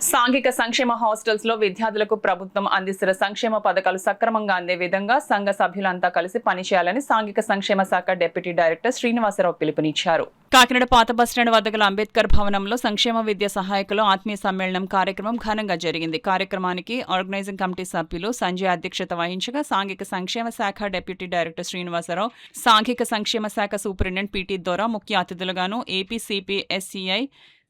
సాంఘిక సంక్షేమ హాస్టల్స్ లో విద్యార్థులకు ప్రభుత్వం అందిస్తున్న సంక్షేమ పథకాలు సక్రమంగా అందే విధంగా సంఘ సభ్యులంతా కలిసి పనిచేయాలని సాంఘిక సంక్షేమ శాఖ డిప్యూటీ డైరెక్టర్ శ్రీనివాసరావు పిలుపునిచ్చారు. కాకినాడ పాత బస్టాండ్ వద్ద గల అంబేద్కర్ భవనంలో సంక్షేమ విద్యా సహాయకులు ఆత్మీయ సమ్మేళనం కార్యక్రమం ఘనంగా జరిగింది. కార్యక్రమానికి ఆర్గనైజింగ్ కమిటీ సభ్యులు సంజయ్ అధ్యక్షత వహించగా సాంఘిక సంక్షేమ శాఖ డిప్యూటీ డైరెక్టర్ శ్రీనివాసరావు, సాంఘిక సంక్షేమ శాఖ సూపరింటెండెంట్ పీటీ దొర ముఖ్య అతిథులుగాను, ఏపీసీపీ ఎస్సీఐ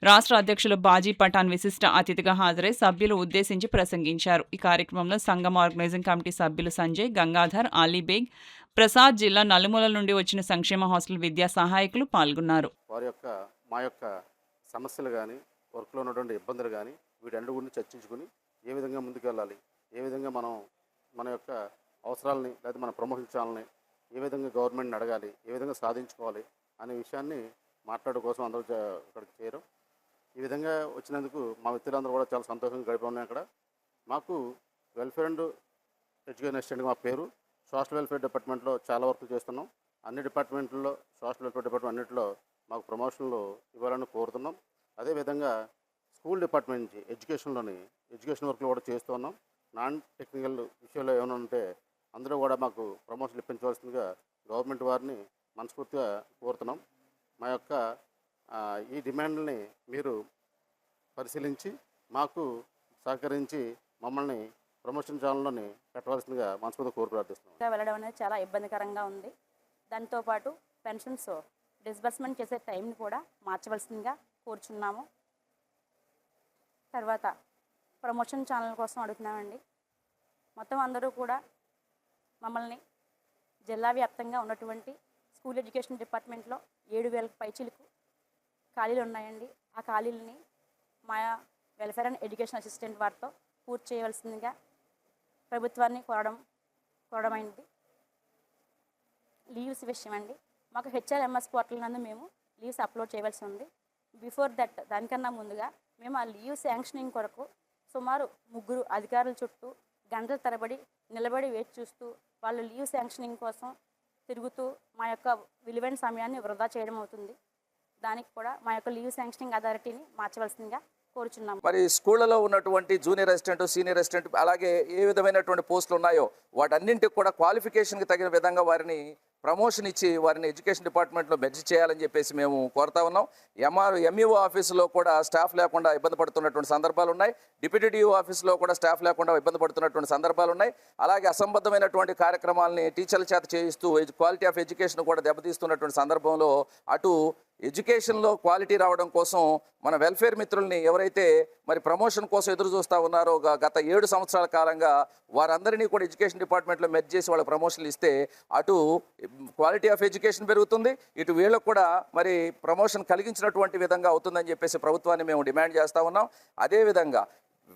రాష్ట్ర అధ్యక్షులు బాజీ పఠాన్ విశిష్ట అతిథిగా హాజరై సభ్యులు ఉద్దేశించి ప్రసంగించారు. ఈ కార్యక్రమంలో సంఘం ఆర్గనైజింగ్ కమిటీ సభ్యులు సంజయ్, గంగాధర్, అలీబేగ్, ప్రసాద్, జిల్లా నలుమూలల నుండి వచ్చిన సంక్షేమ హాస్టల్ విద్యా సహాయకులు పాల్గొన్నారు. మా యొక్క సమస్యలు కానీ, వర్క్లో ఉన్నటువంటి ఇబ్బందులు కానీ వీటన్నిటి గురించి చర్చించుకుని ఏ విధంగా ముందుకెళ్ళాలి, ఏ విధంగా మనం మన యొక్క అవసరాలని లేదా మన ప్రమోషించాలని ఏ విధంగా గవర్నమెంట్ని అడగాలి, ఏ విధంగా సాధించుకోవాలి అనే విషయాన్ని మాట్లాడడం కోసం అందరూ ఇక్కడికి చేరాం. ఈ విధంగా వచ్చినందుకు మా మిత్రులందరూ కూడా చాలా సంతోషంగా గడిపి ఉన్నాయి. అక్కడ మాకు వెల్ఫేర్ అండ్ ఎడ్యుకేషన్ అసిస్టెంట్గా మా పేరు. సోషల్ వెల్ఫేర్ డిపార్ట్మెంట్లో చాలా వర్క్ చేస్తున్నాం. అన్ని డిపార్ట్మెంట్లో సోషల్ వెల్ఫేర్ డిపార్ట్మెంట్ అన్నింటిలో మాకు ప్రమోషన్లు ఇవ్వాలని కోరుతున్నాం. అదేవిధంగా స్కూల్ డిపార్ట్మెంట్ నుంచి ఎడ్యుకేషన్ వర్క్లు కూడా చేస్తూ ఉన్నాం. నాన్ టెక్నికల్ విషయంలో ఏమైనా ఉంటే అందరూ కూడా మాకు ప్రమోషన్లు ఇప్పించవలసిందిగా గవర్నమెంట్ వారిని మనస్ఫూర్తిగా కోరుతున్నాం. మా యొక్క ఈ డిమాండ్ని మీరు పరిశీలించి మాకు సహకరించి మమ్మల్ని ప్రమోషన్ ఛానల్లోని పెట్టవలసిందిగా మనస్ఫూర్తిగా కోరి ప్రార్థిస్తున్నాం. వెళ్ళడం అనేది చాలా ఇబ్బందికరంగా ఉంది. దాంతోపాటు పెన్షన్స్ డిస్బర్స్మెంట్ చేసే టైంని కూడా మార్చవలసిందిగా కోరుచున్నాము. తర్వాత ప్రమోషన్ ఛానల్ కోసం అడుగుతున్నామండి. మొత్తం అందరూ కూడా మమ్మల్ని జిల్లా వ్యాప్తంగా ఉన్నటువంటి స్కూల్ ఎడ్యుకేషన్ డిపార్ట్మెంట్లో 7,000 పైచిలకు ఖాళీలు ఉన్నాయండి. ఆ ఖాళీలని మా వెల్ఫేర్ అండ్ ఎడ్యుకేషన్ అసిస్టెంట్ వారితో పూర్తి చేయవలసిందిగా ప్రభుత్వాన్ని కోరడమైంది. లీవ్స్ విషయం అండి, మాకు హెచ్ఆర్ఎంఎస్ పోర్టల్ నందు మేము లీవ్స్ అప్లోడ్ చేయవలసి ఉంది. బిఫోర్ దట్ దానికన్నా ముందుగా మేము ఆ లీవ్ శాంక్షనింగ్ కొరకు సుమారు 3 అధికారుల చుట్టూ గంటల తరబడి నిలబడి వేచి చూస్తూ వాళ్ళు లీవ్ శాంక్షనింగ్ కోసం తిరుగుతూ మా యొక్క విలువైన సమయాన్ని వృధా చేయడం అవుతుంది. దానికి కూడా మా యొక్క లీవ్ శాంక్షనింగ్ అథారిటీని మార్చవలసిందిగా కోరుచున్నాము. మరి స్కూళ్ళలో ఉన్నటువంటి జూనియర్ అసిస్టెంట్, సీనియర్ అసిస్టెంట్, అలాగే ఏ విధమైనటువంటి పోస్టులు ఉన్నాయో వాటన్నింటికి కూడా క్వాలిఫికేషన్కి తగిన విధంగా వారిని ప్రమోషన్ ఇచ్చి వారిని ఎడ్యుకేషన్ డిపార్ట్మెంట్లో మెర్జ్ చేయాలని చెప్పేసి మేము కోరుతా ఉన్నాం. ఎంఈఓ ఆఫీసులో కూడా స్టాఫ్ లేకుండా ఇబ్బంది పడుతున్నటువంటి సందర్భాలు ఉన్నాయి. డిప్యూటీ డిఓ ఆఫీసులో కూడా స్టాఫ్ లేకుండా ఇబ్బంది పడుతున్నటువంటి సందర్భాలు ఉన్నాయి. అలాగే అసంబద్ధమైనటువంటి కార్యక్రమాలని టీచర్ల చేత చేయిస్తూ క్వాలిటీ ఆఫ్ ఎడ్యుకేషన్ కూడా దెబ్బతీస్తున్నటువంటి సందర్భంలో అటు ఎడ్యుకేషన్లో క్వాలిటీ రావడం కోసం మన వెల్ఫేర్ మిత్రుల్ని ఎవరైతే మరి ప్రమోషన్ కోసం ఎదురు చూస్తూ ఉన్నారో గత 7 సంవత్సరాల కాలంగా వారందరినీ కూడా ఎడ్యుకేషన్ డిపార్ట్మెంట్లో మెర్జ్ చేసి వాళ్ళ ప్రమోషన్లు ఇస్తే అటు క్వాలిటీ ఆఫ్ ఎడ్యుకేషన్ పెరుగుతుంది, ఇటు వీళ్ళకు కూడా మరి ప్రమోషన్ కలిగించినటువంటి విధంగా అవుతుందని చెప్పేసి ప్రభుత్వాన్ని మేము డిమాండ్ చేస్తూ ఉన్నాం. అదేవిధంగా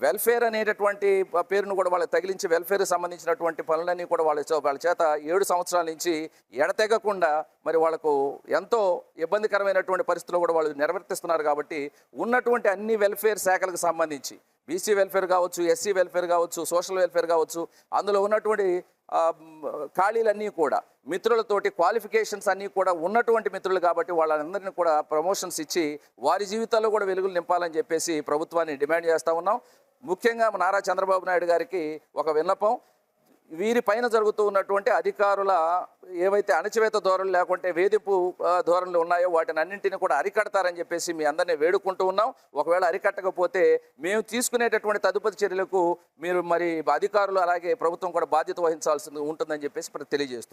వెల్ఫేర్ అనేటటువంటి పేరును కూడా వాళ్ళకి తగిలించి వెల్ఫేర్కి సంబంధించినటువంటి పనులన్నీ కూడా వాళ్ళ చేత 7 సంవత్సరాల నుంచి ఎడతెగకుండా మరి వాళ్ళకు ఎంతో ఇబ్బందికరమైనటువంటి పరిస్థితుల్లో కూడా వాళ్ళు నిర్వర్తిస్తున్నారు. కాబట్టి ఉన్నటువంటి అన్ని వెల్ఫేర్ శాఖలకు సంబంధించి బీసీ వెల్ఫేర్ కావచ్చు, ఎస్సీ వెల్ఫేర్ కావచ్చు, సోషల్ వెల్ఫేర్ కావచ్చు, అందులో ఉన్నటువంటి ఖాళీలన్నీ కూడా మిత్రులతోటి క్వాలిఫికేషన్స్ అన్నీ కూడా ఉన్నటువంటి మిత్రులు కాబట్టి వాళ్ళందరినీ కూడా ప్రమోషన్స్ ఇచ్చి వారి జీవితాల్లో కూడా వెలుగులు నింపాలని చెప్పేసి ప్రభుత్వాన్ని డిమాండ్ చేస్తూ ఉన్నాం. ముఖ్యంగా నారా చంద్రబాబు నాయుడు గారికి ఒక విన్నపం, వీరి పైన జరుగుతూ ఉన్నటువంటి అధికారుల ఏవైతే అణచివేత ధోరణులు లేకుంటే వేధింపు ధోరణులు ఉన్నాయో వాటిని అన్నింటినీ కూడా అరికడతారని చెప్పేసి మీ అందరినీ వేడుకుంటూ ఉన్నాం. ఒకవేళ అరికట్టకపోతే మేము తీసుకునేటటువంటి తదుపరి చర్యలకు మీరు మరి అధికారులు అలాగే ప్రభుత్వం కూడా బాధ్యత వహించాల్సి ఉంటుందని చెప్పేసి తెలియజేస్తూ ఉన్నాం.